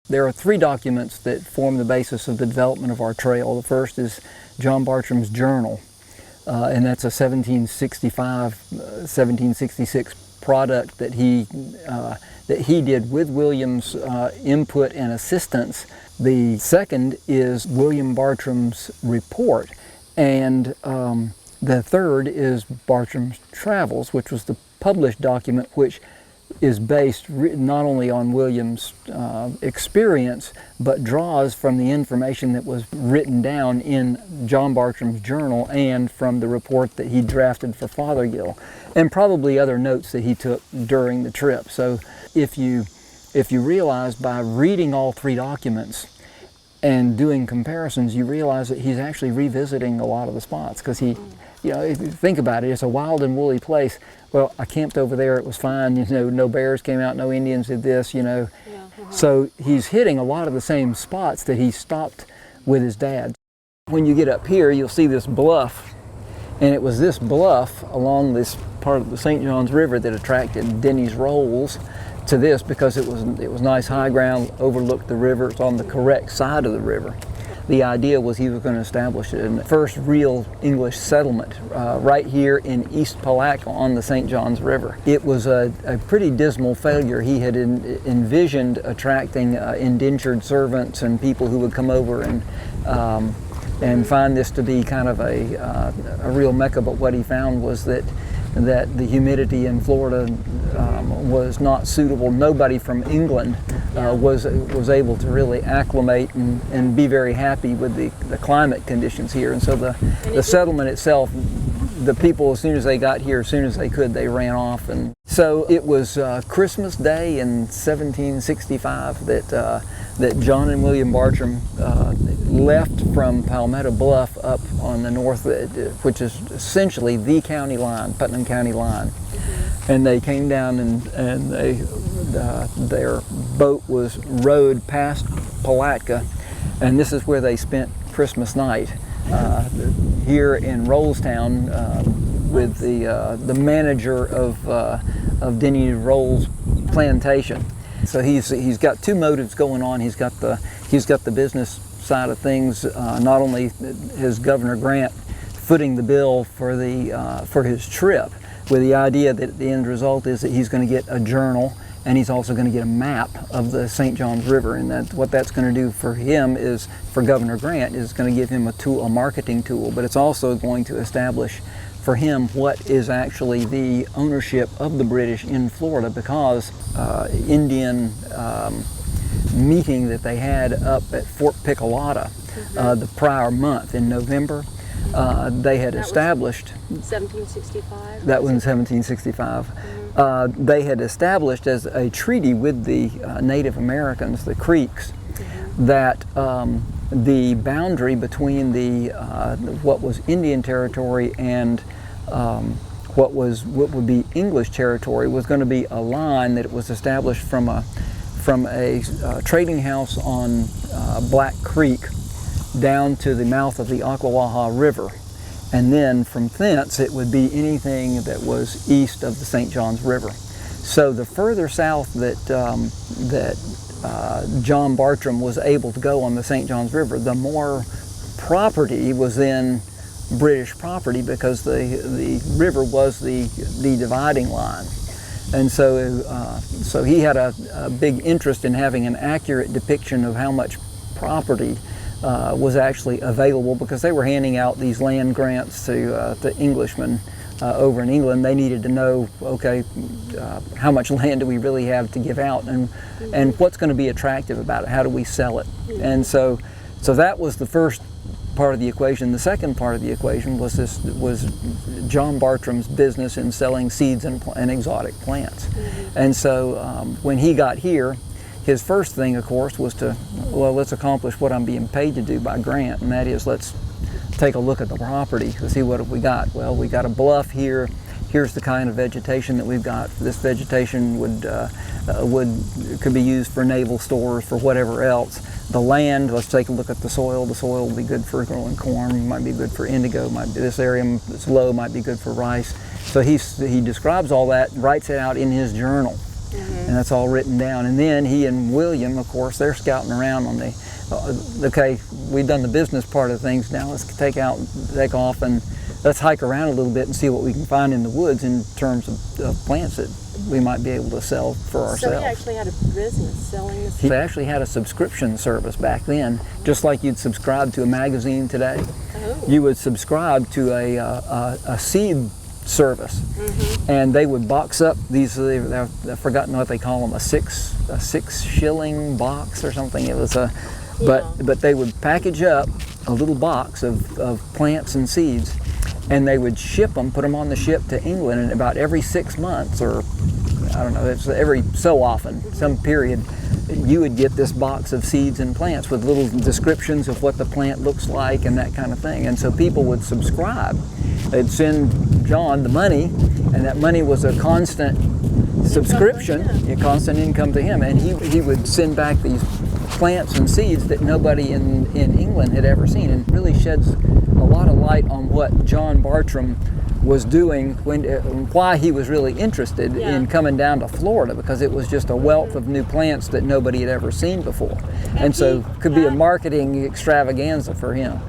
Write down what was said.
There are three documents that form the basis of the development of our trail. The first is John Bartram's journal, and that's a 1766 product that he did with William's input and assistance. The second is William Bartram's report, and the third is Bartram's Travels, which was the published document, which is based not only on William's experience, but draws from the information that was written down in John Bartram's journal and from the report that he drafted for Fothergill, and probably other notes that he took during the trip. So if you realize by reading all three documents and doing comparisons, you realize that he's actually revisiting a lot of the spots, because he, you know, if you think about it, it's a wild and woolly place. Well, I camped over there, it was fine, you know, no bears came out, no Indians did this, you know. Yeah. So he's hitting a lot of the same spots that he stopped with his dad. When you get up here, you'll see this bluff, and it was this bluff along this part of the St. Johns River that attracted Denny's Rolls to this, because it was nice high ground, overlooked the river, it's on the correct side of the river. The idea was he was going to establish the first real English settlement right here in East Palatka on the St. Johns River. It was a pretty dismal failure. He had envisioned attracting indentured servants and people who would come over and find this to be kind of a real mecca, but what he found was that the humidity in Florida was not suitable. Nobody from England was able to really acclimate and be very happy with the climate conditions here. And so the settlement itself, the people, as soon as they got here, as soon as they could, they ran off. And so it was Christmas Day in 1765 that John and William Bartram left from Palmetto Bluff up on the north, which is essentially the county line, Putnam County line. And they came down and their boat was rowed past Palatka, and this is where they spent Christmas night, here in Rollstown, with the manager of Denny Rolls plantation. So he's got two motives going on. He's got the business side of things. Not only is Governor Grant footing the bill for his trip, with the idea that the end result is that he's going to get a journal, and he's also going to get a map of the St. Johns River. And what that's going to do for him is, for Governor Grant, is going to give him a marketing tool, but it's also going to establish for him what is actually the ownership of the British in Florida, because Indian meeting that they had up at Fort Piccolata the prior month in November, they had established. 1765? That was in 1765. They had established as a treaty with the Native Americans, the Creeks, that the boundary between what was Indian territory and what would be English territory was going to be a line that was established from a trading house on Black Creek down to the mouth of the Ocklawaha River, and then from thence it would be anything that was east of the St. Johns River. So the further south that John Bartram was able to go on the St. Johns River, the more property was then British property, because the river was the dividing line. And so he had a big interest in having an accurate depiction of how much property was actually available, because they were handing out these land grants to Englishmen over in England. They needed to know, okay, how much land do we really have to give out, and what's going to be attractive about it? How do we sell it? And so that was the first part of the equation. The second part of the equation was John Bartram's business in selling seeds and exotic plants. And so when he got here, his first thing, of course, was let's accomplish what I'm being paid to do by Grant, and that is, let's take a look at the property to see what have we got. Well, we got a bluff here. Here's the kind of vegetation that we've got. This vegetation could be used for naval stores, for whatever else. The land, let's take a look at the soil. The soil will be good for growing corn, might be good for indigo, this area that's low might be good for rice. So he describes all that, writes it out in his journal. and that's all written down. And then he and William, of course, they're scouting around on the, okay, we've done the business part of things, now let's take off and let's hike around a little bit and see what we can find in the woods in terms of plants that we might be able to sell for ourselves. So he actually had a business selling this? He actually had a subscription service back then, just like you'd subscribe to a magazine today. Oh. You would subscribe to a seed service, and they would box up these. I've forgotten what they call them. A six shilling box or something. It was a, but they would package up a little box of plants and seeds, and they would ship them, put them on the ship to England, and about every 6 months, or I don't know, it's every so often, some period, you would get this box of seeds and plants with little descriptions of what the plant looks like and that kind of thing. And so people would subscribe. They'd send John the money, and that money was a constant subscription, a constant income to him. And he would send back these plants and seeds that nobody in England had ever seen, and really sheds a lot of light on what John Bartram was doing, why he was really interested in coming down to Florida, because it was just a wealth of new plants that nobody had ever seen before. And so it could be a marketing extravaganza for him.